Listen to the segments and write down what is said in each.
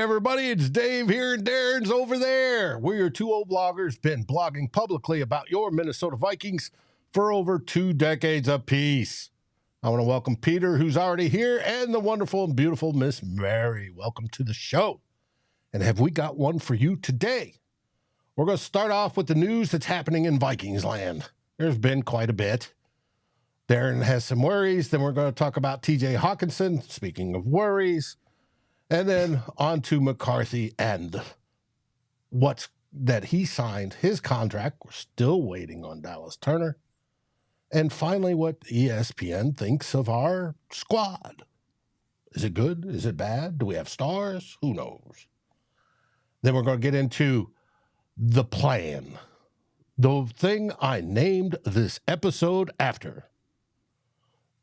everybody, it's Dave here and Darren's over there. We're your two old bloggers, been blogging publicly about your Minnesota Vikings for over 2 decades apiece. I want to welcome Peter, who's already here, and the wonderful and beautiful Miss Mary. Welcome to the show. And have we got one for you today? We're going to start off with the news that's happening in Vikingsland. There's been quite a bit. Darren has some worries. Then we're going to talk about TJ Hockenson, speaking of worries. And then on to McCarthy and what's that he signed his contract. We're still waiting on Dallas Turner. And finally, what ESPN thinks of our squad. Is it good? Is it bad? Do we have stars? Who knows? Then we're going to get into the plan. The thing I named this episode after.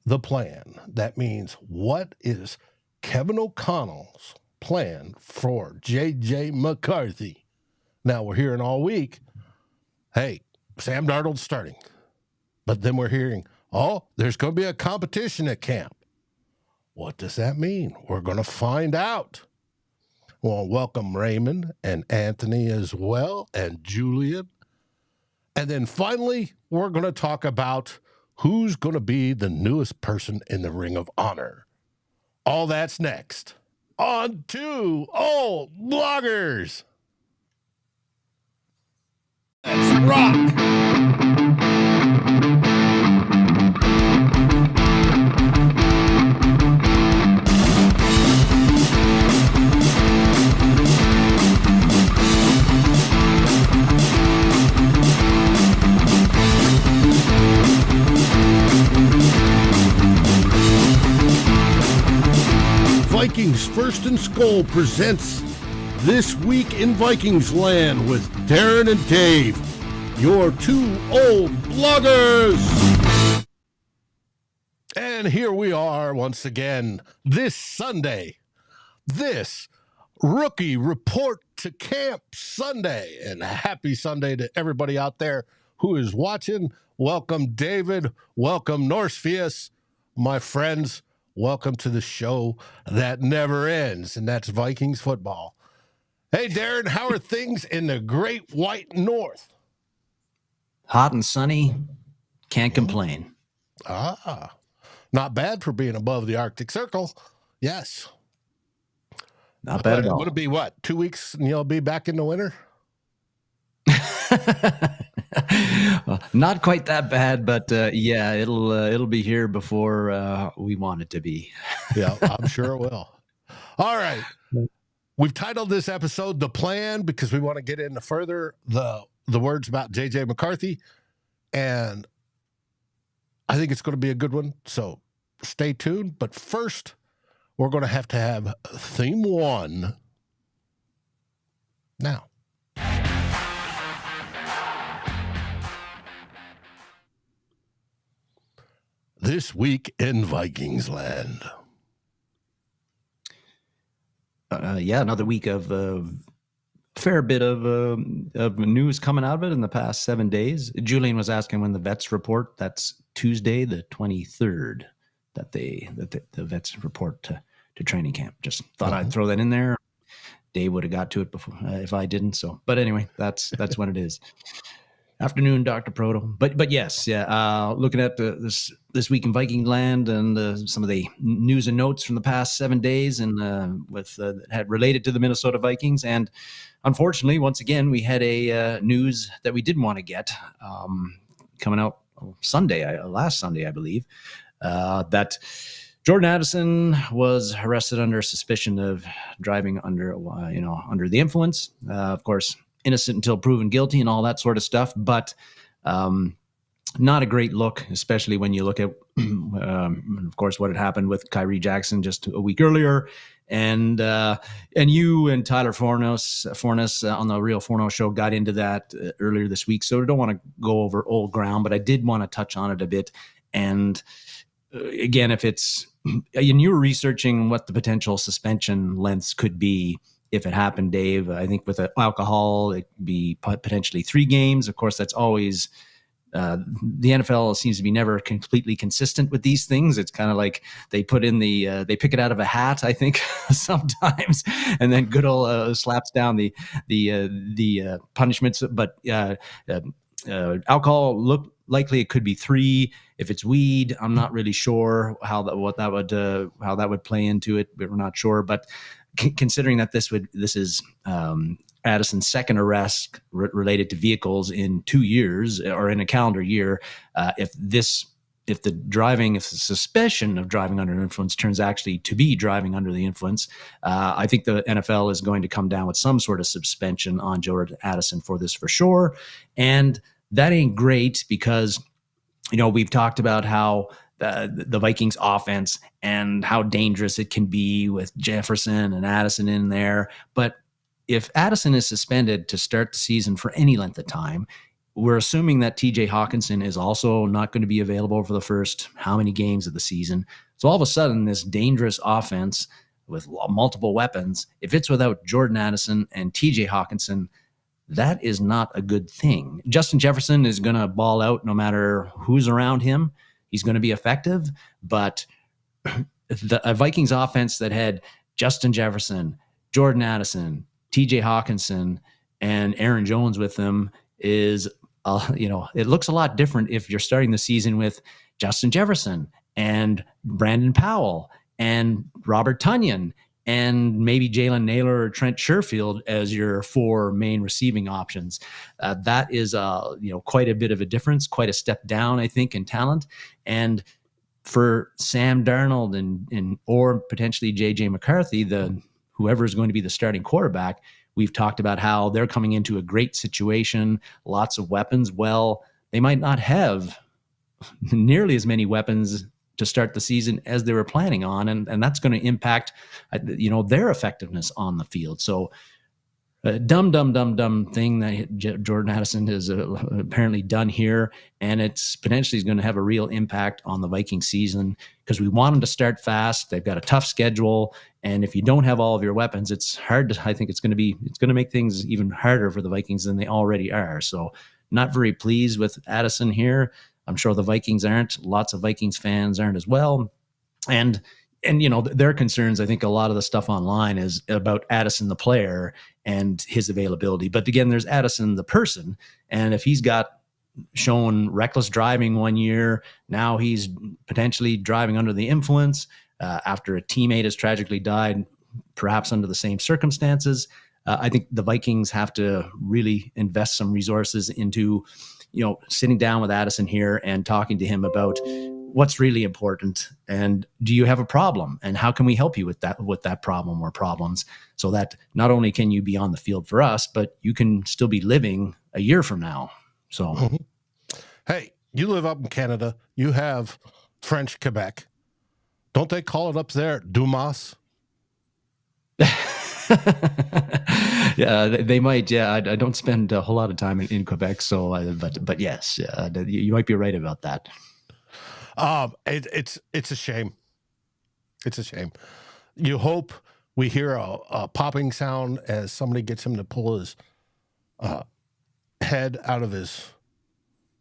The plan. That means what is Kevin O'Connell's plan for JJ McCarthy? Now we're hearing all week, hey, Sam Darnold's starting. But then we're hearing, oh, there's going to be a competition at camp. What does that mean? We're going to find out. Well, welcome Raymond and Anthony as well, and Julian. And then finally, we're going to talk about who's going to be the newest person in the Ring of Honor. All that's next on Two Old Bloggers. Let's rock. Vikings First and SKOL presents This Week in Vikingsland with Darren and Dave, your two old bloggers. And here we are once again this Sunday, this Rookie Report to Camp Sunday. And happy Sunday to everybody out there who is watching. Welcome, David. Welcome, Norsefius, my friends. Welcome to the show that never ends, and that's Vikings football. Hey, Darren, how are things in the Great White North? Hot and sunny. Can't complain. Not bad for being above the Arctic Circle. Yes. Not bad at all. Would it be, 2 weeks and you'll be back in the winter? Not quite that bad, but yeah, it'll be here before we want it to be. Yeah, I'm sure it will. All right. We've titled this episode The Plan because we want to get into further the words about JJ McCarthy, and I think it's going to be a good one, so stay tuned. But first, we're going to have theme 1 now. This Week in Vikingsland. Yeah, another week of fair bit of news coming out of it in the past 7 days. Julian was asking when the vets report. That's Tuesday, the 23rd, that the vets report to training camp. Just thought I'd throw that in there. Dave would have got to it before if I didn't. So, but anyway, that's when it is. Afternoon, Dr. Proto. But yes, yeah. Looking at this week in Vikingland and some of the news and notes from the past 7 days, and had related to the Minnesota Vikings. And unfortunately, once again, we had a news that we didn't want to get coming out last Sunday, I believe, that Jordan Addison was arrested under suspicion of driving under the influence. Of course, innocent until proven guilty and all that sort of stuff, but not a great look, especially when you look at, of course, what had happened with Kyrie Jackson just a week earlier, and you and Tyler Fornes on the Real Forno show got into that earlier this week, so I don't want to go over old ground, but I did want to touch on it a bit. And again, if it's, and you were researching what the potential suspension lengths could be if it happened, Dave. I think with alcohol, it could be potentially 3 games. Of course, that's always The NFL seems to be never completely consistent with these things. It's kind of like they put in they pick it out of a hat, I think, sometimes, and then Goodell slaps down the punishments. But alcohol likely it could be 3. If it's weed, I'm not really sure how that would play into it. We're not sure, but considering that this is Addison's second arrest related to vehicles in 2 years or in a calendar year. If the suspicion of driving under influence turns actually to be driving under the influence, I think the NFL is going to come down with some sort of suspension on Jordan Addison for this for sure. And that ain't great because, we've talked about how the Vikings offense and how dangerous it can be with Jefferson and Addison in there. But if Addison is suspended to start the season for any length of time, we're assuming that TJ Hockenson is also not going to be available for the first how many games of the season. So all of a sudden, this dangerous offense with multiple weapons, if it's without Jordan Addison and TJ Hockenson, that is not a good thing. Justin Jefferson is going to ball out no matter who's around him. He's going to be effective, but the Vikings offense that had Justin Jefferson, Jordan Addison, TJ Hockenson, and Aaron Jones with them is, it looks a lot different if you're starting the season with Justin Jefferson and Brandon Powell and Robert Tonyan and maybe Jalen Naylor or Trent Sherfield as your 4 main receiving options. That is, quite a bit of a difference, quite a step down, I think, in talent. And for Sam Darnold and or potentially JJ McCarthy, whoever is going to be the starting quarterback, we've talked about how they're coming into a great situation, lots of weapons. Well, they might not have nearly as many weapons to start the season as they were planning on, and that's going to impact, their effectiveness on the field. So a dumb thing that Jordan Addison has apparently done here, and it's potentially going to have a real impact on the Viking season because we want them to start fast. They've got a tough schedule, and if you don't have all of your weapons, it's hard to. I think it's going to make things even harder for the Vikings than they already are. So, not very pleased with Addison here. I'm sure the Vikings aren't. Lots of Vikings fans aren't as well, and their concerns, I think a lot of the stuff online is about Addison the player and his availability. But again, there's Addison the person, and if he's got shown reckless driving one year, now he's potentially driving under the influence after a teammate has tragically died, perhaps under the same circumstances. I think the Vikings have to really invest some resources into sitting down with Addison here and talking to him about what's really important, and do you have a problem, and how can we help you with that problem or problems, so that not only can you be on the field for us, but you can still be living a year from now. So, Hey, you live up in Canada. You have French Quebec. Don't they call it up there Dumas? Yeah, they might. Yeah, I don't spend a whole lot of time in Quebec, so but yes, you might be right about that. It's a shame. It's a shame. You hope we hear a popping sound as somebody gets him to pull his head out of his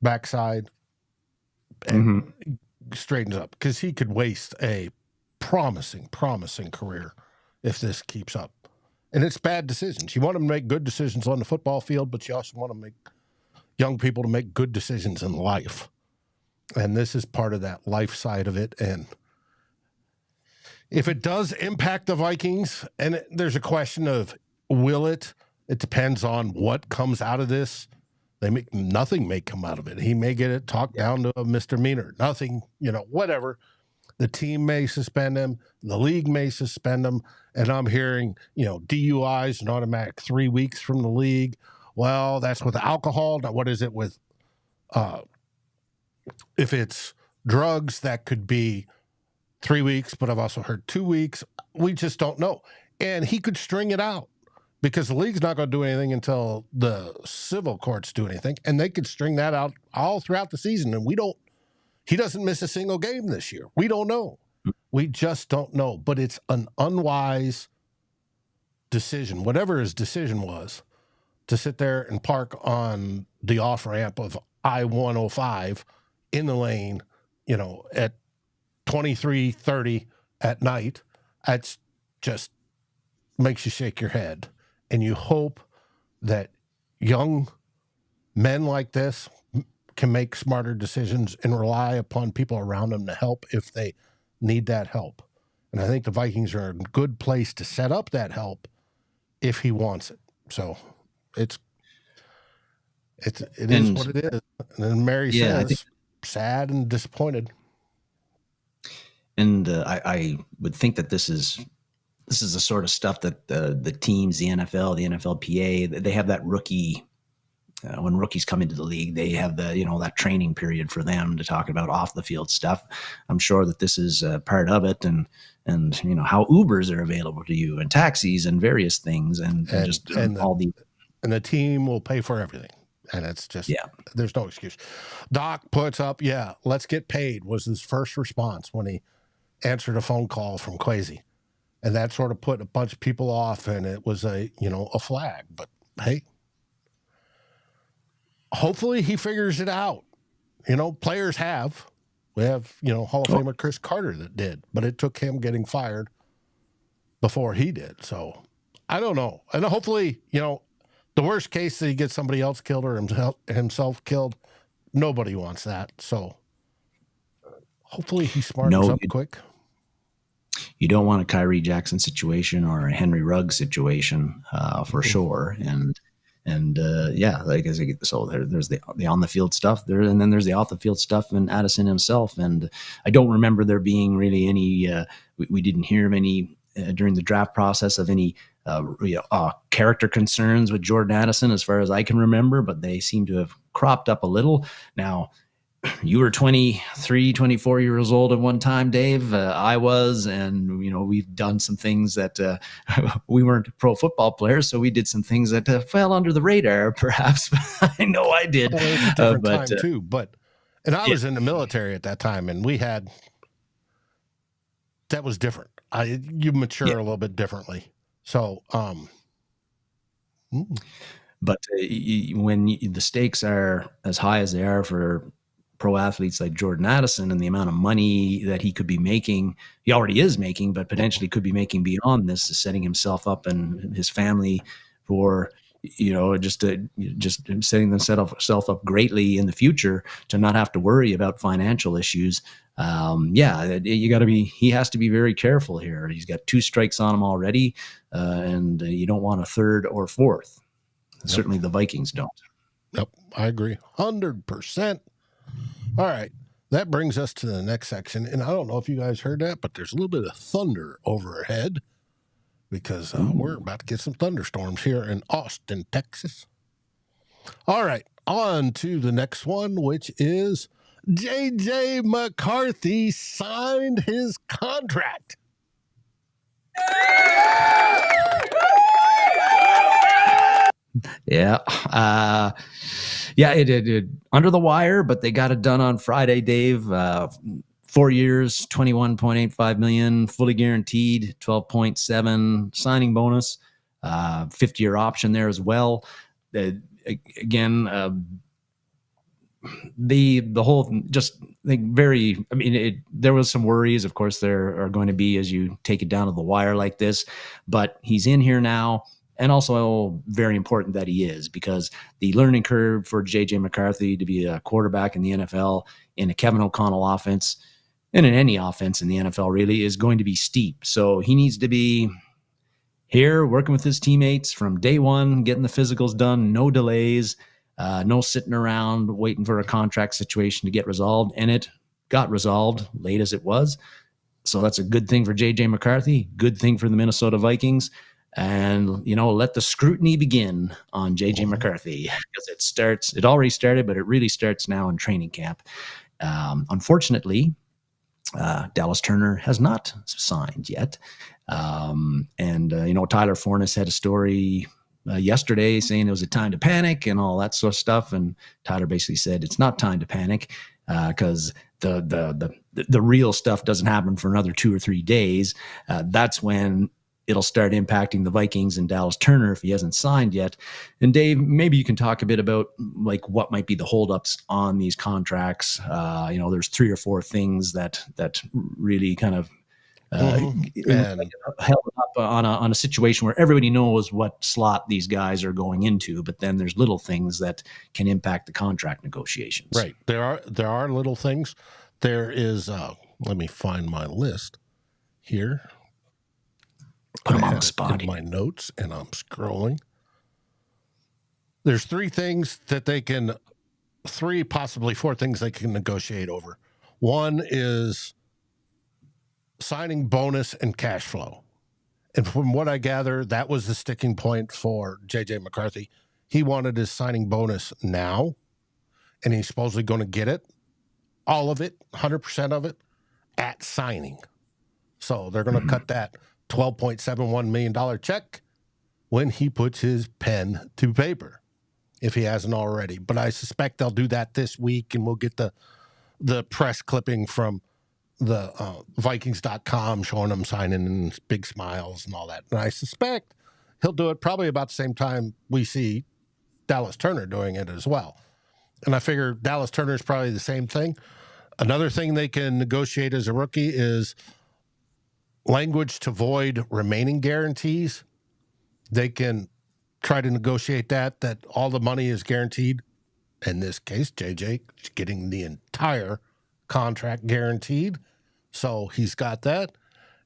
backside and straightens up, because he could waste a promising career if this keeps up. And it's bad decisions. You want them to make good decisions on the football field, but you also want to make young people to make good decisions in life. And this is part of that life side of it. And if it does impact the Vikings, and there's a question of will it? It depends on what comes out of this. Nothing may come out of it. He may get it talked down to a misdemeanor. Nothing, whatever. The team may suspend him. The league may suspend him. And I'm hearing, DUIs, an automatic 3 weeks from the league. Well, that's with alcohol. Now, what is it with, if it's drugs, that could be 3 weeks, but I've also heard 2 weeks. We just don't know. And he could string it out, because the league's not going to do anything until the civil courts do anything. And they could string that out all throughout the season. And he doesn't miss a single game this year. We don't know. We just don't know. But it's an unwise decision, whatever his decision was, to sit there and park on the off-ramp of I-105 in the lane, at 23:30 at night. That's just makes you shake your head. And you hope that young men like this can make smarter decisions and rely upon people around them to help if they need that help. And I think the Vikings are in a good place to set up that help if he wants it. So it is what it is. And then Mary says, sad and disappointed. And I would think that this is the sort of stuff that the teams, the NFL, the NFLPA, they have that rookie. When rookies come into the league, they have that training period for them to talk about off the field stuff. I'm sure that this is part of it, and how Ubers are available to you, and taxis, and various things, and the team will pay for everything, and it's just there's no excuse. Doc puts up, let's get paid was his first response when he answered a phone call from Kwesi, and that sort of put a bunch of people off, and it was a flag. But hey. Hopefully he figures it out. Players have. We have, Hall of Famer Chris Carter that did, but it took him getting fired before he did. So I don't know. And hopefully, the worst case that he gets somebody else killed or himself killed, nobody wants that. So hopefully he smartens up quick. You don't want a Kyrie Jackson situation or a Henry Ruggs situation for sure. So there's the on the field stuff there, and then there's the off the field stuff, and Addison himself. And I don't remember there being really any. We didn't hear of any during the draft process of any character concerns with Jordan Addison, as far as I can remember. But they seem to have cropped up a little now. You were 23, 24 years old at one time, Dave. I was, and we've done some things that we weren't pro football players, so we did some things that fell under the radar, perhaps. I know I did. Well, it was a different time too. And I was in the military at that time, and that was different. You mature a little bit differently. So, but when the stakes are as high as they are for pro athletes like Jordan Addison, and the amount of money that he could be making, he already is making, but potentially could be making beyond this, is setting himself up and his family for, just setting themselves up greatly in the future to not have to worry about financial issues. He has to be very careful here. He's got 2 strikes on him already, and you don't want a third or fourth. Yep. Certainly the Vikings don't. Yep, I agree 100%. All right, that brings us to the next section, and I don't know if you guys heard that, but there's a little bit of thunder overhead because we're about to get some thunderstorms here in Austin, Texas. All right, on to the next one, which is JJ McCarthy signed his contract. It under the wire, but they got it done on Friday, Dave. 4 years, $21.85 million, fully guaranteed, 12.7 signing bonus, 50-year option there as well. The whole just very. I mean, there was some worries. Of course, there are going to be as you take it down to the wire like this, but he's in here now. And also very important that he is, because the learning curve for JJ McCarthy to be a quarterback in the NFL in a Kevin O'Connell offense and in any offense in the NFL really is going to be steep. So he needs to be here working with his teammates from day one, getting the physicals done, no delays, no sitting around waiting for a contract situation to get resolved. And it got resolved late as it was. So that's a good thing for JJ McCarthy, good thing for the Minnesota Vikings. And, let the scrutiny begin on JJ McCarthy, because it already started, but it really starts now in training camp. Unfortunately, Dallas Turner has not signed yet. Tyler Fornes had a story yesterday saying it was a time to panic and all that sort of stuff. And Tyler basically said it's not time to panic because the real stuff doesn't happen for another 2 or 3 days. That's when it'll start impacting the Vikings and Dallas Turner if he hasn't signed yet. And Dave, maybe you can talk a bit about like what might be the holdups on these contracts. There's 3 or 4 things that really kind of And held up on a situation where everybody knows what slot these guys are going into, but then there's little things that can impact the contract negotiations. right, there are little things. There is. Let me find my list here. Put them I on had the it spot. in my notes, and I'm scrolling. There's 3 things that they can, 3, possibly 4 things they can negotiate over. One is signing bonus and cash flow. And from what I gather, that was the sticking point for JJ McCarthy. He wanted his signing bonus now, and he's supposedly going to get it, all of it, 100% of it, at signing. So they're going to cut that $12.71 million check when he puts his pen to paper, if he hasn't already. But I suspect they'll do that this week, and we'll get the press clipping from the Vikings.com showing him signing and big smiles and all that. And I suspect he'll do it probably about the same time we see Dallas Turner doing it as well. And I figure Dallas Turner is probably the same thing. Another thing they can negotiate as a rookie is language to void remaining guarantees. They can try to negotiate that all the money is guaranteed. In this case, JJ is getting the entire contract guaranteed. So he's got that.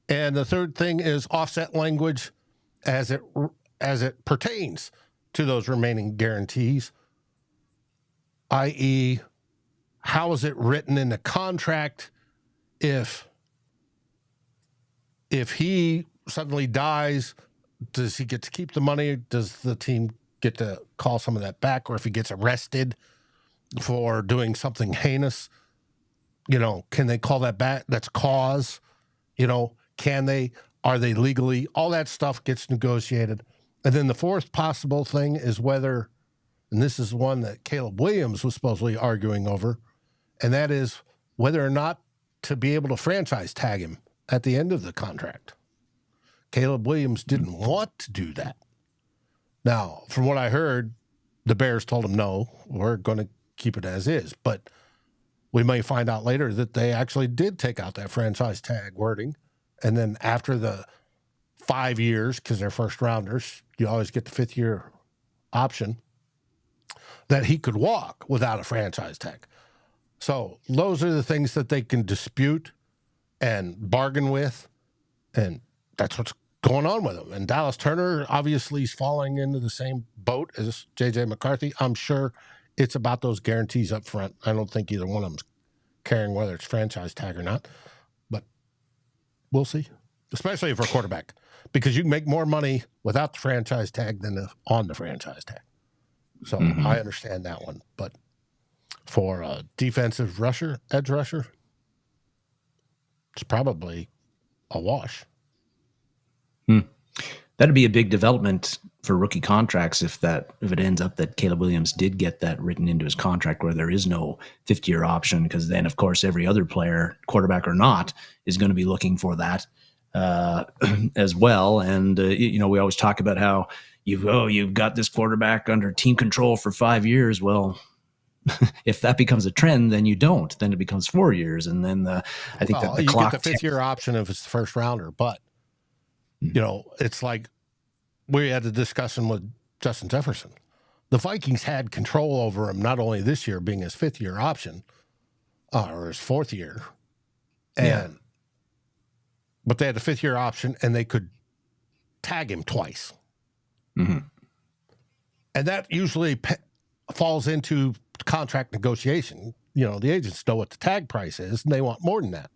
And the third thing is offset language as it pertains to those remaining guarantees, i.e., how is it written in the contract if he suddenly dies, does he get to keep the money? Does the team get to call some of that back? Or if he gets arrested for doing something heinous, can they call that back? That's cause. Are they legally? All that stuff gets negotiated. And then the fourth possible thing is whether, and this is one that Caleb Williams was supposedly arguing over, and that is whether or not to be able to franchise tag him at the end of the contract. Caleb Williams didn't want to do that. Now, from what I heard, the Bears told him, no, we're going to keep it as is. But we may find out later that they actually did take out that franchise tag wording. And then after the 5 years, because they're first rounders, you always get the 5th year option, that he could walk without a franchise tag. So those are the things that they can dispute and bargain with. And that's what's going on with him. And Dallas Turner obviously is falling into the same boat as JJ McCarthy. I'm sure it's about those guarantees up front. I don't think either one of them's caring whether it's franchise tag or not, but we'll see, especially for a quarterback, because you can make more money without the franchise tag than on the franchise tag. So I understand that one, but for a defensive rusher, edge rusher, it's probably a wash. That'd be a big development for rookie contracts if it ends up that Caleb Williams did get that written into his contract where there is no 5th-year option, because then, of course, every other player, quarterback or not, is going to be looking for that as well. And, we always talk about how you've got this quarterback under team control for 5 years. Well, if that becomes a trend, then you don't. Then it becomes 4 years. And then I think that the clock get the 5th-year option if it's the first rounder, but it's like we had a discussion with Justin Jefferson. The Vikings had control over him, not only this year being his 5th-year option or his 4th year, but they had a 5th-year option and they could tag him twice. And that usually falls into contract negotiation. The agents know what the tag price is and they want more than that.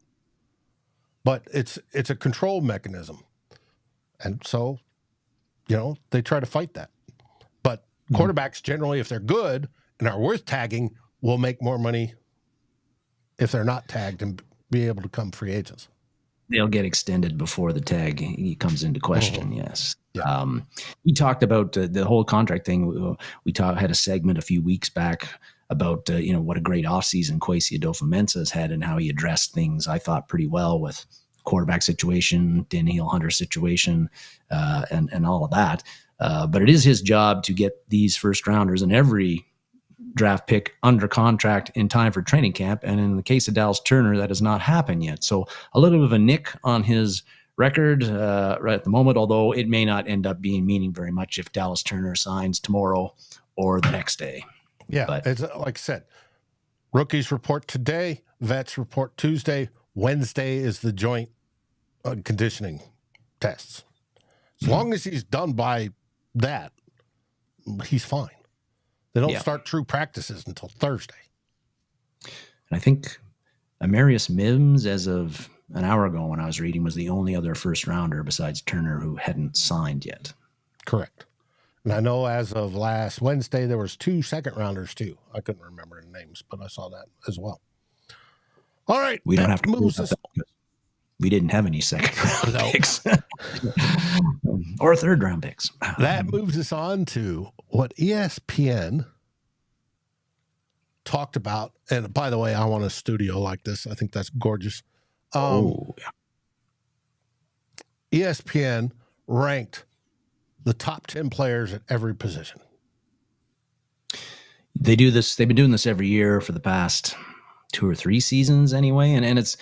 But it's a control mechanism. And so, they try to fight that. But quarterbacks generally, if they're good and are worth tagging, will make more money if they're not tagged and be able to become free agents. They'll get extended before the tag comes into question, yes. Yeah. We talked about the whole contract thing. We had a segment a few weeks back about, what a great offseason Kwesi Adofo-Mensah has had and how he addressed things, I thought, pretty well with quarterback situation, Daniil Hunter situation, and all of that. But it is his job to get these first rounders and every draft pick under contract in time for training camp. And in the case of Dallas Turner, that has not happened yet. So a little bit of a nick on his record right at the moment, although it may not end up being meaning very much if Dallas Turner signs tomorrow or the next day. Yeah, but it's like I said, rookies report today, vets report Tuesday. Wednesday is the joint conditioning tests. As long as he's done by that, he's fine. They don't start true practices until Thursday. And I think Amarius Mims, as of an hour ago when I was reading, was the only other first rounder besides Turner who hadn't signed yet. Correct. And I know as of last Wednesday, there was 2 second rounders too. I couldn't remember the names, but I saw that as well. All right. We don't have to move this. We didn't have any second round picks or third round picks. That moves us on to what ESPN talked about. And by the way, I want a studio like this. I think that's gorgeous. ESPN ranked the top 10 players at every position. They do this. They've been doing this every year for the past 2 or 3 seasons anyway. And it's,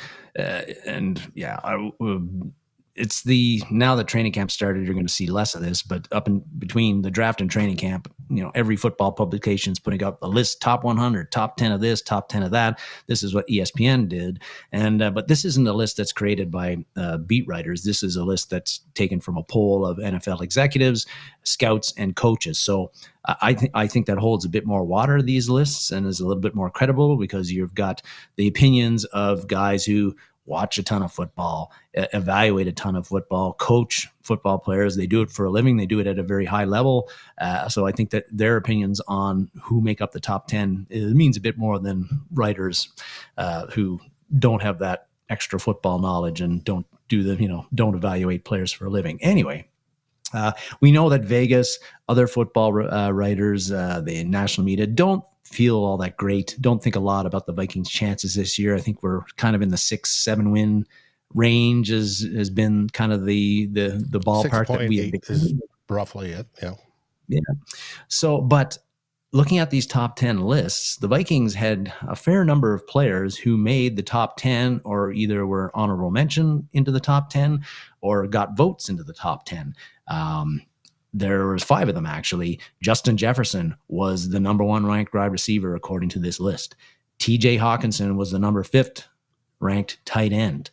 it's now that training camp started, you're going to see less of this, but up in between the draft and training camp, every football publication is putting up a list, top 100, top 10 of this, top 10 of that. This is what ESPN did. And, but this isn't a list that's created by beat writers. This is a list that's taken from a poll of NFL executives, scouts, and coaches. So I think that holds a bit more water, these lists, and is a little bit more credible because you've got the opinions of guys who watch a ton of football, evaluate a ton of football, coach football players. They do it for a living. They do it at a very high level. So I think that their opinions on who make up the top 10 means a bit more than writers who don't have that extra football knowledge and don't evaluate players for a living. Anyway, we know that Vegas, other football writers, the national media don't feel all that great. Don't think a lot about the Vikings' chances this year. I think we're kind of in the 6-7 win range has been kind of the ballpark that we is roughly it. Yeah. So, but looking at these top 10 lists, the Vikings had a fair number of players who made the top 10 or either were honorable mention into the top 10 or got votes into the top 10. There was 5 of them, actually. Justin Jefferson was the number 1 ranked wide receiver, according to this list. TJ Hockenson was the number 5th ranked tight end.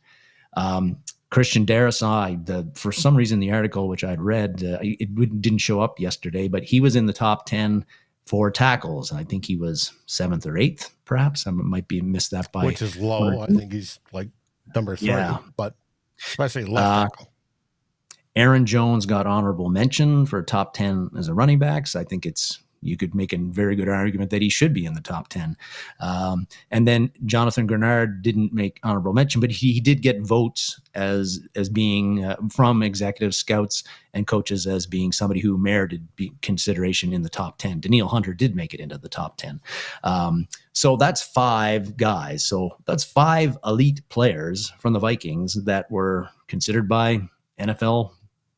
Christian Darrisaw, for some reason, the article which I'd read, it didn't show up yesterday, but he was in the top 10 for tackles. I think he was 7th or 8th, perhaps. I might be missed that by. Which is low. I think he's like number 3, but especially left tackle. Aaron Jones got honorable mention for top 10 as a running back. So I think you could make a very good argument that he should be in the top 10. And then Jonathan Grenard didn't make honorable mention, but he did get votes as being from executive scouts and coaches as being somebody who merited consideration in the top 10. Daniil Hunter did make it into the top 10. So that's 5 guys. So that's 5 elite players from the Vikings that were considered by NFL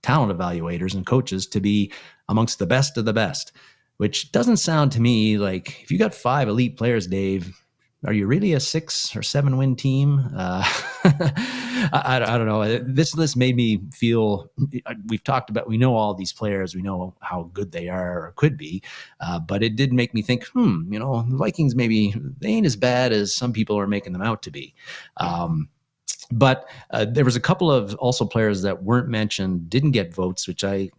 talent evaluators and coaches to be amongst the best of the best, which doesn't sound to me like, if you got 5 elite players, Dave, are you really a 6 or 7 win team? I don't know. This list made me feel, we know all these players, we know how good they are or could be, but it did make me think, the Vikings, maybe they ain't as bad as some people are making them out to be. But there was a couple of also players that weren't mentioned, didn't get votes, which I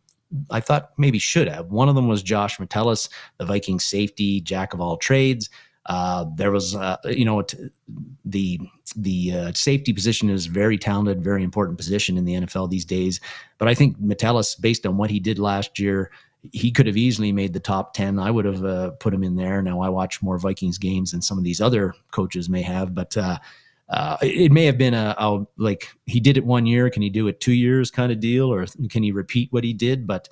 thought maybe should have. One of them was Josh Metellus, the Vikings safety, jack of all trades. There was, the safety position is very talented, very important position in the NFL these days. But I think Metellus, based on what he did last year, he could have easily made the top 10. I would have put him in there. Now I watch more Vikings games than some of these other coaches may have, but it may have been like he did it 1 year. Can he do it 2 years kind of deal, or can he repeat what he did? But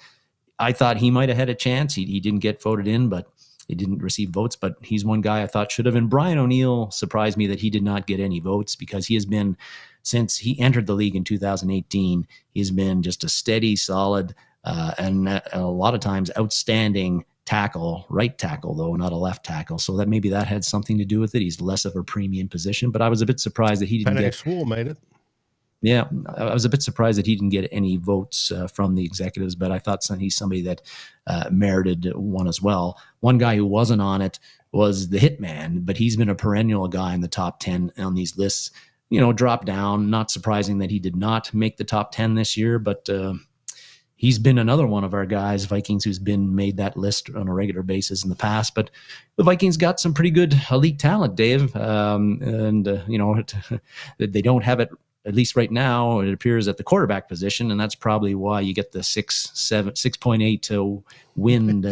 I thought he might have had a chance. He didn't get voted in, but he didn't receive votes. But he's one guy I thought should have. And Brian O'Neill surprised me that he did not get any votes because he has been since he entered the league in 2018, he's been just a steady, solid, and a lot of times outstanding tackle, right tackle though, not a left tackle. So that maybe that had something to do with it. He's less of a premium position, but I was a bit surprised that he didn't get. Swool made it. Yeah, I was a bit surprised that he didn't get any votes from the executives, but I thought he's somebody that merited one as well. One guy who wasn't on it was the Hitman, but he's been a perennial guy in the top 10 on these lists. Dropped down. Not surprising that he did not make the top 10 this year, but he's been another one of our guys, Vikings, who's been made that list on a regular basis in the past. But the Vikings got some pretty good elite talent, Dave, they don't have it. At least right now, it appears at the quarterback position, and that's probably why you get the 6.8 to win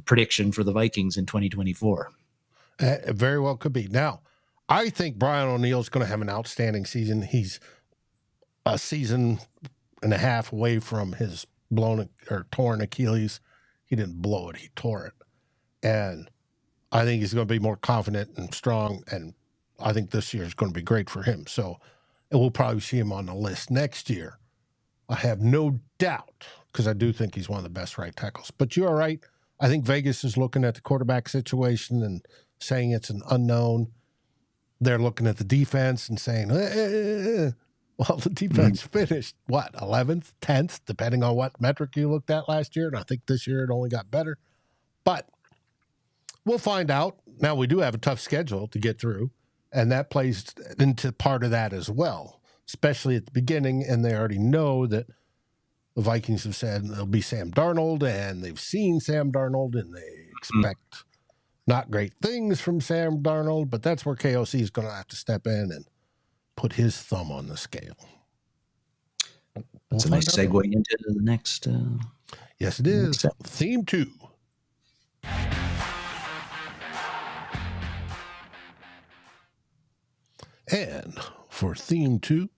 prediction for the Vikings in 2024. Very well could be. Now, I think Brian O'Neill's going to have an outstanding season. He's a season and a half away from his blown or torn Achilles. He didn't blow it; he tore it, and I think he's going to be more confident and strong, and I think this year is going to be great for him. So, and we'll probably see him on the list next year. I have no doubt, because I do think he's one of the best right tackles. But you are right. I think Vegas is looking at the quarterback situation and saying it's an unknown. They're looking at the defense and saying, well, the defense finished, 11th, 10th, depending on what metric you looked at last year. And I think this year it only got better. But we'll find out. Now, we do have a tough schedule to get through. And that plays into part of that as well, especially at the beginning. And they already know that the Vikings have said it'll be Sam Darnold, and they've seen Sam Darnold, and they expect not great things from Sam Darnold. But that's where KOC is going to have to step in and put his thumb on the scale. That's a nice segue into the next. Yes, it is. Theme 2. And for theme 2,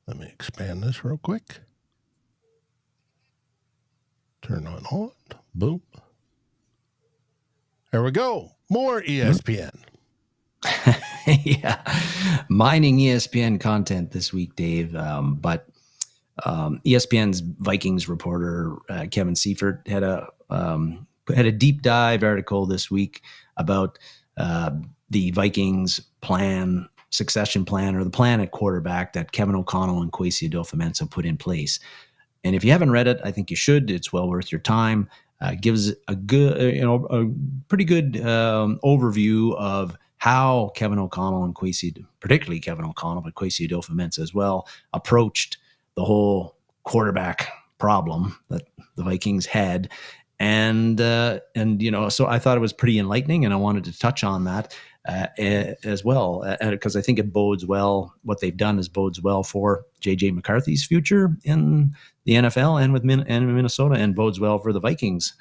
let me expand this real quick. Turn on. Boom. There we go. More ESPN. Yeah. Mining ESPN content this week, Dave. But ESPN's Vikings reporter, Kevin Seifert, had a deep dive article this week about the Vikings succession plan, or the plan at quarterback that Kevin O'Connell and Kwesi Adofo-Mensah put in place. And if you haven't read it, I think you should. It's well worth your time. Gives a pretty good overview of how Kevin O'Connell and particularly Kevin O'Connell, but Kwesi Adofo-Mensah as well, approached the whole quarterback problem that the Vikings had. And so I thought it was pretty enlightening, and I wanted to touch on that as well, because I think it bodes well. What they've done bodes well for JJ McCarthy's future in the NFL and with Minnesota, and bodes well for the Vikings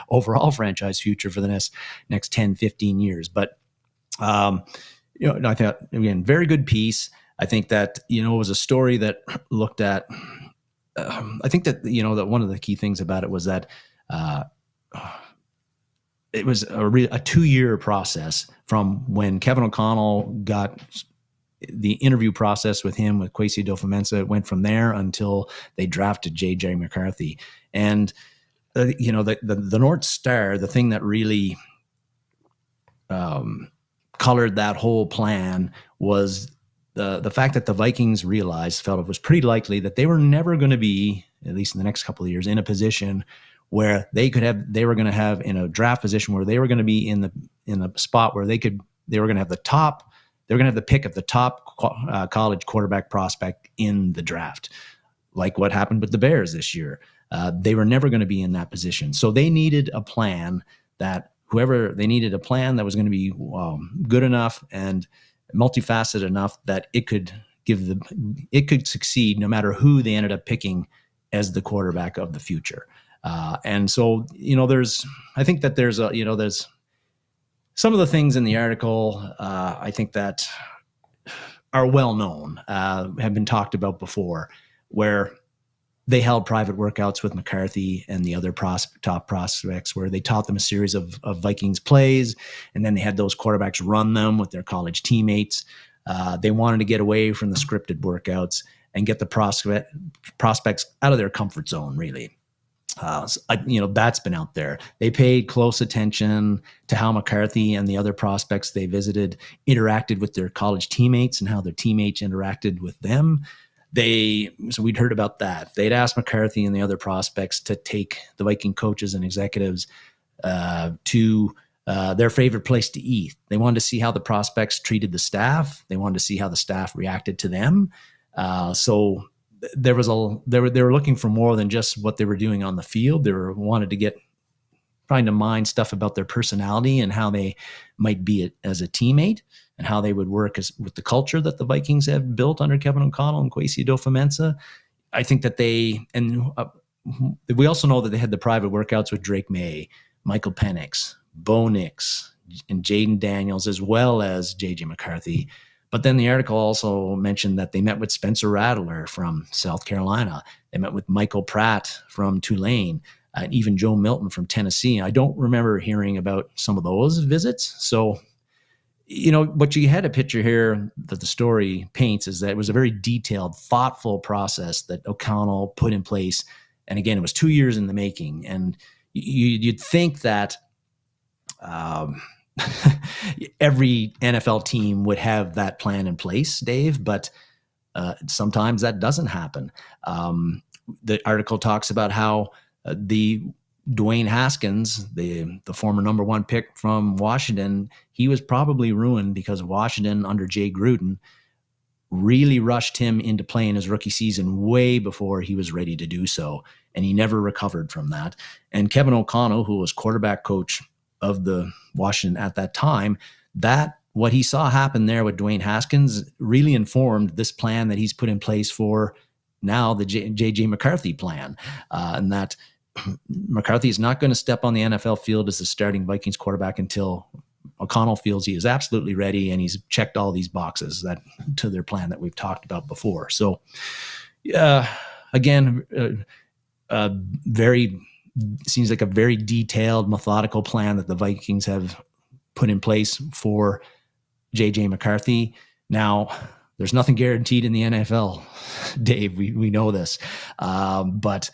overall franchise future for the next 10, 15 years. But, I thought, again, very good piece. I think that, it was a story that looked at, I think that, that one of the key things about it was that, it was a 2-year process from when Kevin O'Connell got the interview process with him, with Kwesi Adofo-Mensah. It went from there until they drafted JJ McCarthy. And, the North Star, the thing that really colored that whole plan was the fact that the Vikings felt it was pretty likely that they were never going to be, at least in the next couple of years, in a position where they were going to have in a draft position where they were going to be in the spot where they were going to have the pick of the top college quarterback prospect in the draft, like what happened with the Bears this year. They were never going to be in that position. So they needed a plan that was going to be good enough and multifaceted enough that it could succeed no matter who they ended up picking as the quarterback of the future. And so, I think that there's some of the things in the article, I think that are well known, have been talked about before, where they held private workouts with McCarthy and the other top prospects, where they taught them a series of Vikings plays, and then they had those quarterbacks run them with their college teammates. They wanted to get away from the scripted workouts and get the prospects out of their comfort zone, really. That's been out there. They paid close attention to how McCarthy and the other prospects they visited interacted with their college teammates and how their teammates interacted with them. So we'd heard about that. They'd asked McCarthy and the other prospects to take the Viking coaches and executives to their favorite place to eat. They wanted to see how the prospects treated the staff. They wanted to see how the staff reacted to them. So they were looking for more than just what they were doing on the field. They wanted to trying to mine stuff about their personality and how they might be as a teammate and how they would work with the culture that the Vikings have built under Kevin O'Connell and Kwesi Adofo-Mensah. I think that we also know that they had the private workouts with Drake May, Michael Penix, Bo Nix, and Jaden Daniels, as well as JJ McCarthy. But then the article also mentioned that they met with Spencer Rattler from South Carolina. They met with Michael Pratt from Tulane, and even Joe Milton from Tennessee. I don't remember hearing about some of those visits. So, what you had a picture here that the story paints is that it was a very detailed, thoughtful process that O'Connell put in place. And again, it was 2 years in the making. And you'd think that every NFL team would have that plan in place, Dave, but sometimes that doesn't happen. The article talks about how the Dwayne Haskins, the former number one pick from Washington, he was probably ruined because Washington under Jay Gruden really rushed him into playing his rookie season way before he was ready to do so, and he never recovered from that. And Kevin O'Connell, who was quarterback coach of the Washington at that time, that what he saw happen there with Dwayne Haskins really informed this plan that he's put in place for now, the JJ McCarthy plan, and that McCarthy is not going to step on the NFL field as the starting Vikings quarterback until O'Connell feels he is absolutely ready and he's checked all these boxes to their plan that we've talked about before. So, again, seems like a very detailed, methodical plan that the Vikings have put in place for JJ McCarthy. Now, there's nothing guaranteed in the NFL, Dave. We know this, but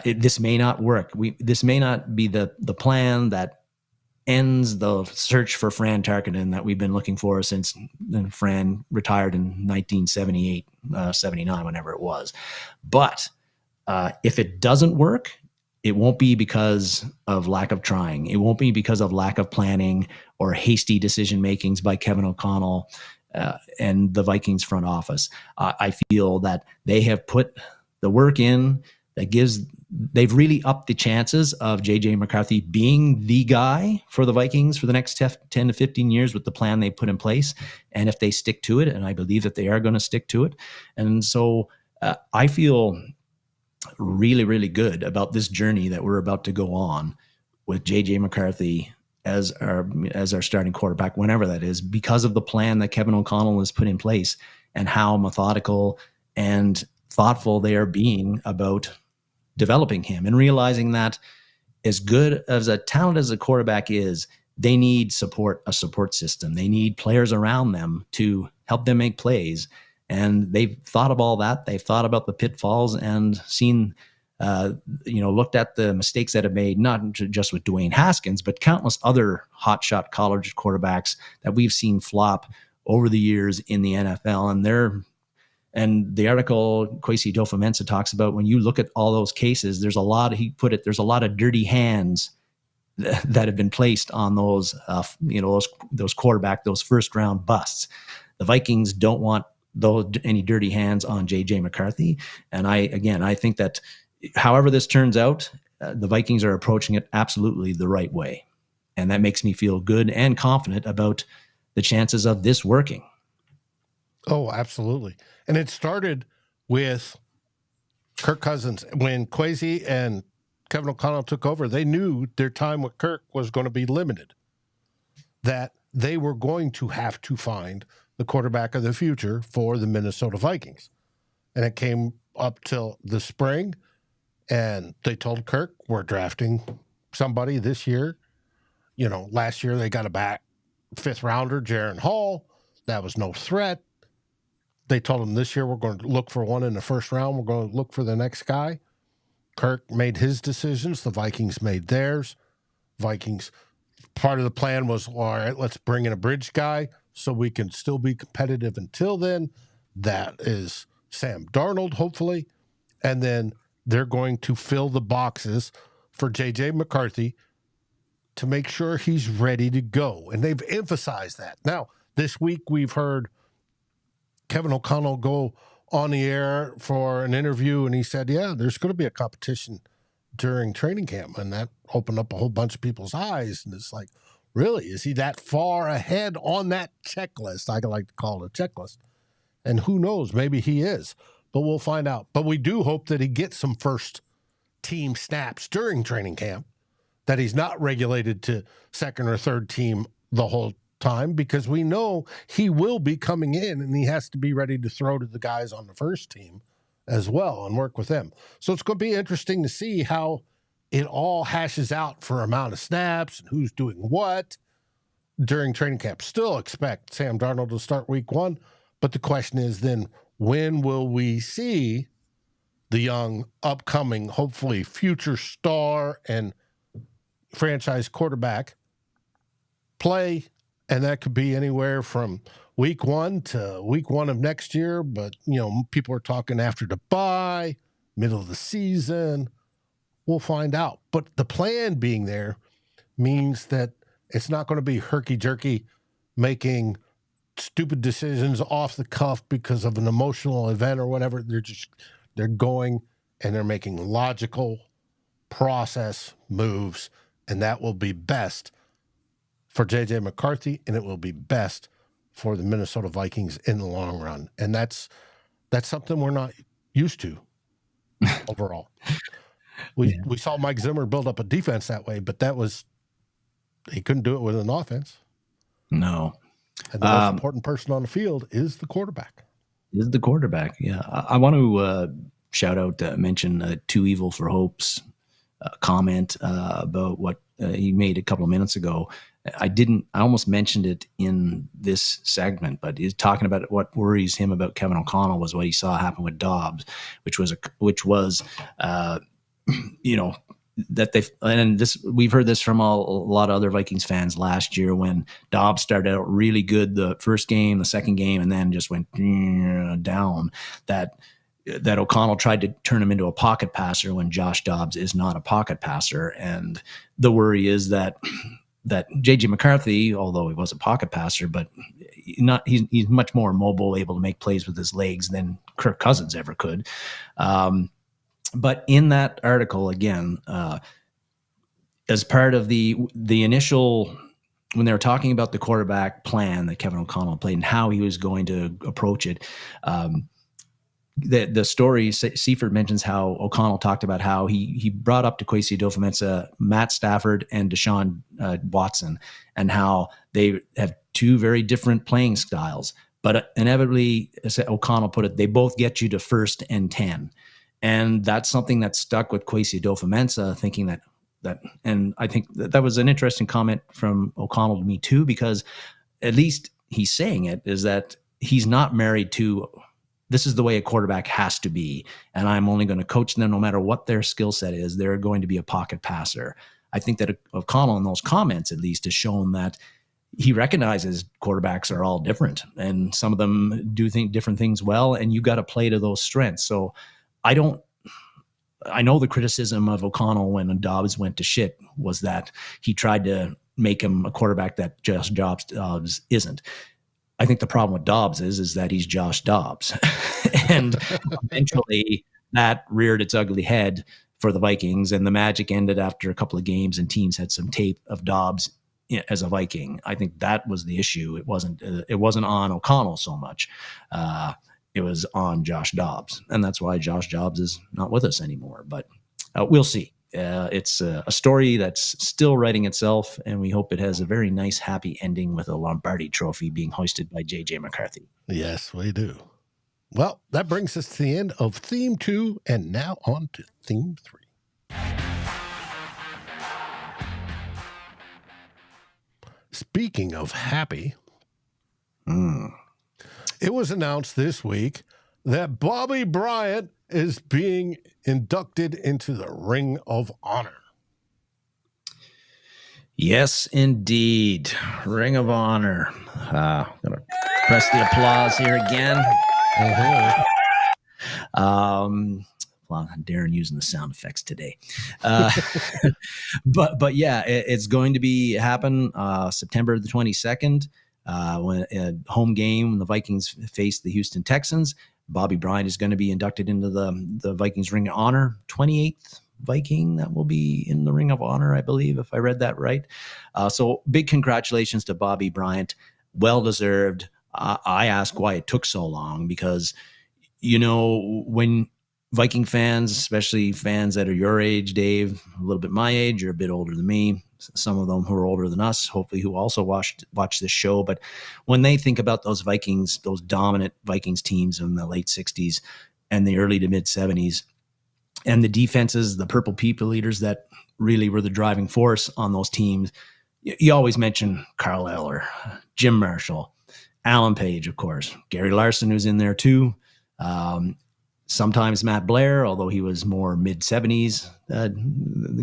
this may not work. This may not be the plan that ends the search for Fran Tarkenton that we've been looking for since Fran retired in 1978, 79, whenever it was. But if it doesn't work, it won't be because of lack of trying. It won't be because of lack of planning or hasty decision makings by Kevin O'Connell and the Vikings front office. I feel that they have put the work in they've really upped the chances of JJ McCarthy being the guy for the Vikings for the next 10 to 15 years with the plan they put in place. And if they stick to it, and I believe that they are going to stick to it. And so I feel really, really good about this journey that we're about to go on with JJ McCarthy as our starting quarterback, whenever that is, because of the plan that Kevin O'Connell has put in place and how methodical and thoughtful they are being about developing him, and realizing that as good as a talent as a quarterback is, they need a support system. They need players around them to help them make plays. And they've thought of all that. They've thought about the pitfalls and seen, looked at the mistakes that have made, not just with Dwayne Haskins, but countless other hotshot college quarterbacks that we've seen flop over the years in the NFL. And the article, Kwesi Adofo-Mensah, talks about when you look at all those cases, there's a lot of dirty hands that have been placed on those first round busts. The Vikings don't want any dirty hands on JJ McCarthy. And I think that however this turns out, the Vikings are approaching it absolutely the right way. And that makes me feel good and confident about the chances of this working. Oh, absolutely. And it started with Kirk Cousins. When Kwesi and Kevin O'Connell took over, they knew their time with Kirk was going to be limited, that they were going to have to find the quarterback of the future for the Minnesota Vikings. And it came up till the spring, and they told Kirk, we're drafting somebody this year. Last year they got a back fifth rounder, Jaron Hall. That was no threat. They told him this year we're going to look for one in the first round. We're going to look for the next guy. Kirk made his decisions. The Vikings made theirs. Vikings, part of the plan was, all right, let's bring in a bridge guy so we can still be competitive until then. That is Sam Darnold, hopefully. And then they're going to fill the boxes for JJ McCarthy to make sure he's ready to go. And they've emphasized that. Now, this week we've heard Kevin O'Connell go on the air for an interview, and he said, yeah, there's going to be a competition during training camp. And that opened up a whole bunch of people's eyes. And it's like, really? Is he that far ahead on that checklist? I like to call it a checklist. And who knows? Maybe he is. But we'll find out. But we do hope that he gets some first team snaps during training camp, that he's not regulated to second or third team the whole time, because we know he will be coming in and he has to be ready to throw to the guys on the first team as well and work with them. So it's going to be interesting to see how it all hashes out for amount of snaps and who's doing what during training camp. Still expect Sam Darnold to start week 1, but the question is then, when will we see the young, upcoming, hopefully future star and franchise quarterback play? And that could be anywhere from week 1 to week 1 of next year. But, people are talking after the bye, middle of the season. We'll find out. But the plan being there means that it's not going to be herky-jerky making stupid decisions off the cuff because of an emotional event or whatever. They're going and they're making logical process moves, and that will be best for JJ McCarthy, and it will be best for the Minnesota Vikings in the long run. And that's something we're not used to overall. We saw Mike Zimmer build up a defense that way, but he couldn't do it with an offense. No. And the most important person on the field is the quarterback. Yeah. I want to shout out, mention Too Evil for Hope's comment about what he made a couple of minutes ago. I almost mentioned it in this segment, but he's talking about what worries him about Kevin O'Connell was what he saw happen with Dobbs, which was that we've heard this from a lot of other Vikings fans last year when Dobbs started out really good the first game, the second game, and then just went down. That O'Connell tried to turn him into a pocket passer when Josh Dobbs is not a pocket passer, and the worry is that JJ McCarthy, although he was a pocket passer, but he's much more mobile, able to make plays with his legs than Kirk Cousins ever could. But in that article, again, as part of the initial, when they were talking about the quarterback plan that Kevin O'Connell played and how he was going to approach it, the story, Seifert mentions how O'Connell talked about how he brought up to Kwesi Adofo-Mensah, Matt Stafford, and Deshaun Watson, and how they have two very different playing styles. But inevitably, as O'Connell put it, they both get you to 1st and 10. And that's something that stuck with Kwesi Adofo-Mensah, thinking that, and I think that was an interesting comment from O'Connell to me too, because at least he's saying it, is that he's not married to, this is the way a quarterback has to be, and I'm only going to coach them no matter what their skill set is. They're going to be a pocket passer. I think that O'Connell in those comments at least has shown that he recognizes quarterbacks are all different, and some of them do different things well, and you got to play to those strengths. So I know the criticism of O'Connell when Dobbs went to shit was that he tried to make him a quarterback that Josh Dobbs isn't. I think the problem with Dobbs is that he's Josh Dobbs. And eventually that reared its ugly head for the Vikings, and the magic ended after a couple of games and teams had some tape of Dobbs as a Viking. I think that was the issue. It wasn't on O'Connell so much. It was on Josh Dobbs, and that's why Josh Dobbs is not with us anymore. But we'll see. It's a story that's still writing itself, and we hope it has a very nice, happy ending with a Lombardi trophy being hoisted by JJ McCarthy. Yes, we do. Well, that brings us to the end of Theme 2, and now on to Theme 3. Speaking of happy, It was announced this week that Bobby Bryant is being inducted into the Ring of Honor. Yes, indeed. Ring of Honor. I'm going to press the applause here again. Well, Darren using the sound effects today. But yeah, it's going to be happen September the 22nd. When a home game when the Vikings face the Houston Texans. Bobby Bryant is going to be inducted into the Vikings Ring of Honor. 28th Viking that will be in the Ring of Honor, I believe, if I read that right. So big congratulations to Bobby Bryant. Well deserved. I ask why it took so long because, when Viking fans, especially fans that are your age, Dave, a little bit my age, you're a bit older than me, some of them who are older than us, hopefully who also watch this show. But when they think about those Vikings, those dominant Vikings teams in the late 60s and the early to mid 70s, and the defenses, the purple people eaters that really were the driving force on those teams, you always mention Carl Eller, Jim Marshall, Alan Page, of course, Gary Larson, who's in there too. Sometimes Matt Blair, although he was more mid-70s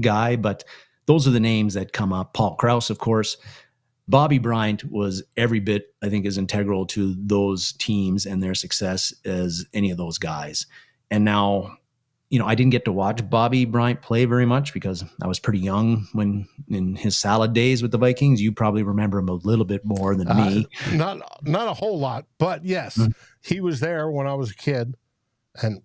guy, but those are the names that come up. Paul Krause, of course. Bobby Bryant was every bit, I think, as integral to those teams and their success as any of those guys. And now, I didn't get to watch Bobby Bryant play very much because I was pretty young when in his salad days with the Vikings. You probably remember him a little bit more than me. Not a whole lot, but yes, he was there when I was a kid. And,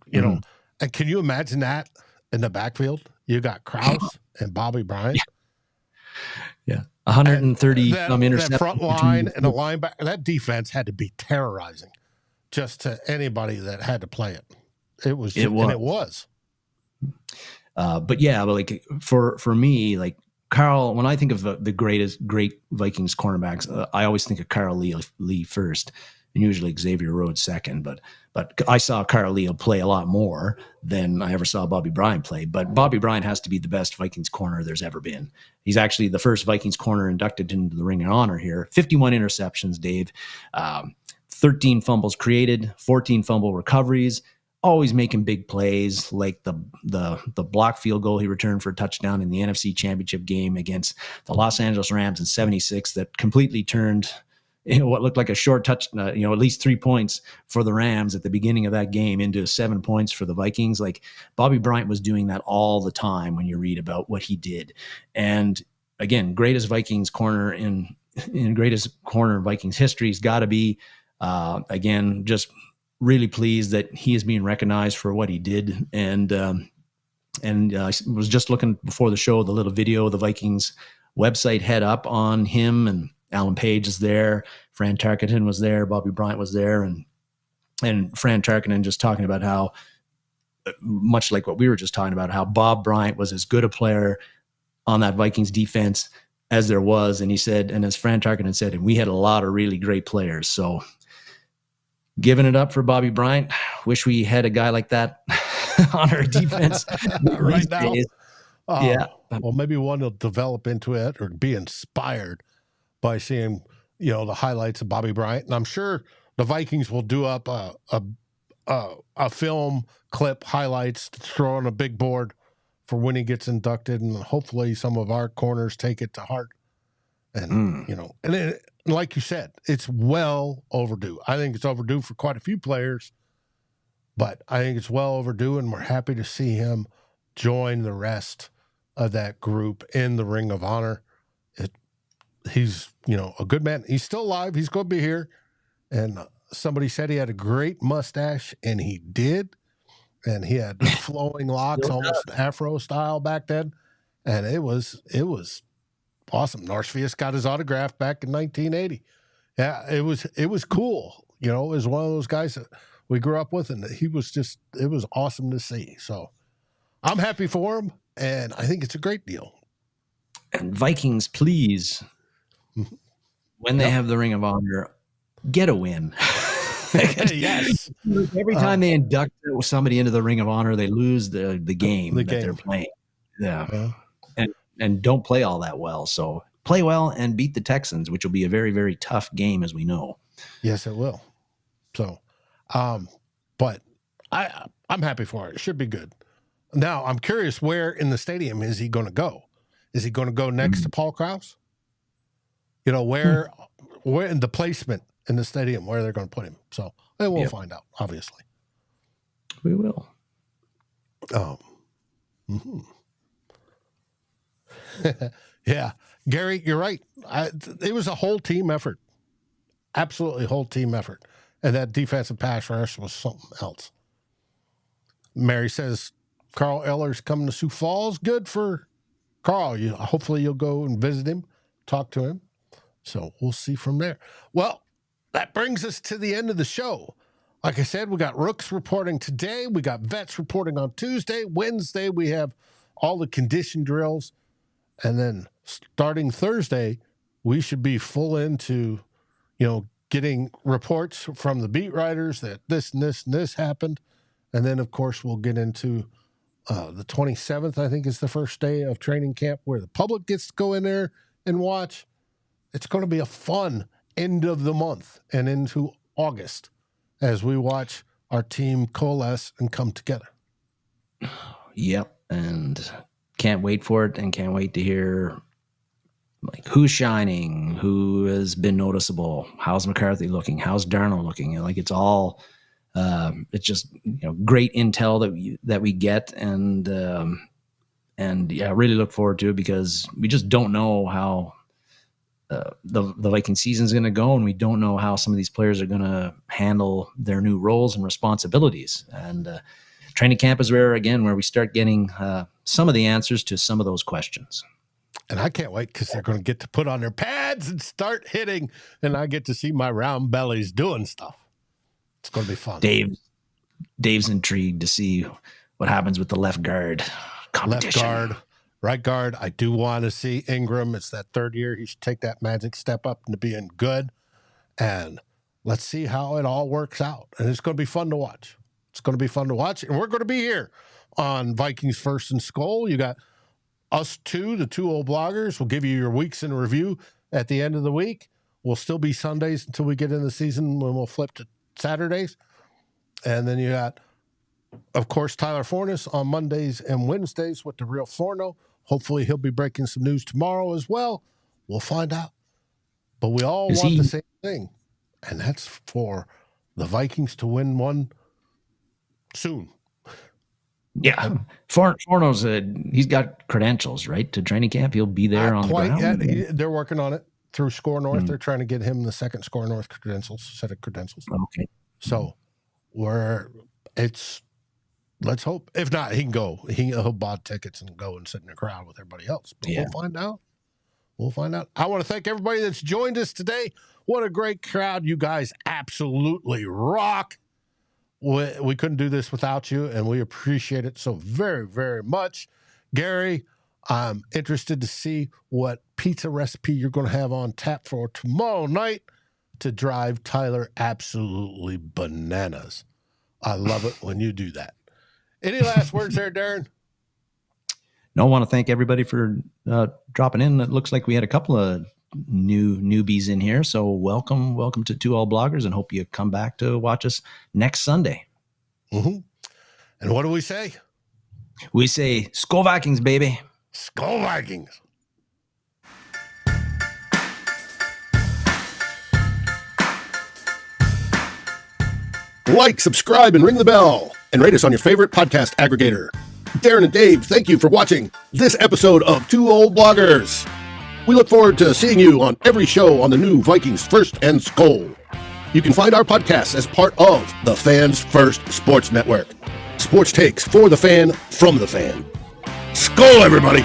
and can you imagine that in the backfield? You got Krause and Bobby Bryant. Yeah. 130 some interceptions. That front line and the linebacker, that defense had to be terrorizing just to anybody that had to play it. It was. But yeah, like for me, like Carl, when I think of the great Vikings cornerbacks, I always think of Carl Lee first. And usually Xavier Rhodes second, but I saw Carl Lee play a lot more than I ever saw Bobby Bryant play. But Bobby Bryant has to be the best Vikings corner there's ever been. He's actually the first Vikings corner inducted into the Ring of Honor here. 51 interceptions, Dave. 13 fumbles created, 14 fumble recoveries. Always making big plays, like the block field goal he returned for a touchdown in the NFC Championship game against the Los Angeles Rams in '76 that completely turned what looked like a short touch, at least 3 points for the Rams at the beginning of that game into 7 points for the Vikings. Like Bobby Bryant was doing that all the time when you read about what he did. And again, greatest Vikings corner in greatest corner in Vikings history has got to be, again, just really pleased that he is being recognized for what he did. And I was just looking before the show, the little video, the Vikings website had up on him, and Alan Page is there, Fran Tarkenton was there, Bobby Bryant was there, and Fran Tarkenton just talking about how, much like what we were just talking about, how Bob Bryant was as good a player on that Vikings defense as there was. And he said, and as Fran Tarkenton said, and we had a lot of really great players. So giving it up for Bobby Bryant. Wish we had a guy like that on our defense right now. Yeah. Well, maybe one will develop into it or be inspired by seeing, the highlights of Bobby Bryant. And I'm sure the Vikings will do up a film clip highlights to throw on a big board for when he gets inducted. And hopefully some of our corners take it to heart. And, and like you said, it's well overdue. I think it's overdue for quite a few players, but I think it's well overdue. And we're happy to see him join the rest of that group in the Ring of Honor. He's, a good man. He's still alive. He's going to be here. And somebody said he had a great mustache, and he did. And he had flowing locks, almost Afro style back then. And it was awesome. Norsefius got his autograph back in 1980. Yeah, it was cool. It was one of those guys that we grew up with, and it was awesome to see. So I'm happy for him, and I think it's a great deal. And Vikings, please, when they have the Ring of Honor, get a win. Yes. Every time they induct somebody into the Ring of Honor, they lose the game they're playing. Yeah. And don't play all that well. So play well and beat the Texans, which will be a very, very tough game, as we know. Yes, it will. So, but I'm happy for it. It should be good. Now, I'm curious, where in the stadium is he going to go? Is he going to go next to Paul Krause? You know, where in the placement in the stadium, where they're going to put him. So, and we'll find out, obviously. We will. Yeah. Gary, you're right. It was a whole team effort. Absolutely whole team effort. And that defensive pass rush was something else. Mary says Carl Eller's coming to Sioux Falls. Good for Carl. Hopefully you'll go and visit him, talk to him. So we'll see from there. Well, that brings us to the end of the show. Like I said, we got Rooks reporting today. We got Vets reporting on Tuesday. Wednesday, we have all the condition drills. And then starting Thursday, we should be full into, getting reports from the beat writers that this and this and this happened. And then, of course, we'll get into the 27th, I think, is the first day of training camp where the public gets to go in there and watch. It's going to be a fun end of the month and into August as we watch our team coalesce and come together. Yep. And can't wait for it, and can't wait to hear who's shining, who has been noticeable, how's McCarthy looking, how's Darren looking. It's all it's just great intel that we get, and really look forward to it, because we just don't know how the Viking season is going to go, and we don't know how some of these players are going to handle their new roles and responsibilities. And training camp is where we start getting some of the answers to some of those questions. And I can't wait, because they're going to get to put on their pads and start hitting, and I get to see my round bellies doing stuff. It's going to be fun. Dave's intrigued to see what happens with the left guard competition. Left guard, right guard. I do want to see Ingram. It's that third year. He should take that magic step up into being good. And let's see how it all works out. And it's going to be fun to watch. It's going to be fun to watch. And we're going to be here on Vikings First and SKOL. You got us two, the two old bloggers. We'll give you your weeks in review at the end of the week. We'll still be Sundays until we get in the season, when we'll flip to Saturdays. And then you got, of course, Tyler Fornes on Mondays and Wednesdays with the Real Forno. Hopefully he'll be breaking some news tomorrow as well. We'll find out. But we all want the same thing, and that's for the Vikings to win one soon. Yeah, Forno's he's got credentials, right, to training camp. He'll be there on the ground. Yet. They're working on it through SKOR North. They're trying to get him the second SKOR North set of credentials. Okay. So let's hope. If not, he can go. He'll buy tickets and go and sit in the crowd with everybody else. But we'll find out. We'll find out. I want to thank everybody that's joined us today. What a great crowd. You guys absolutely rock. We couldn't do this without you, and we appreciate it so very, very much. Gary, I'm interested to see what pizza recipe you're going to have on tap for tomorrow night to drive Tyler absolutely bananas. I love it when you do that. Any last words there, Darren? No, I want to thank everybody for dropping in. It looks like we had a couple of newbies in here, so welcome to Two All Bloggers, and hope you come back to watch us next Sunday. And what do we say? We say SKOL Vikings, baby. SKOL Vikings. Like, subscribe, and ring the bell, and rate us on your favorite podcast aggregator. Darren and Dave, thank you for watching this episode of Two Old Bloggers. We look forward to seeing you on every show on the new Vikings First and SKOL. You can find our podcast as part of the Fans First Sports Network. Sports takes for the fan, from the fan. SKOL, everybody!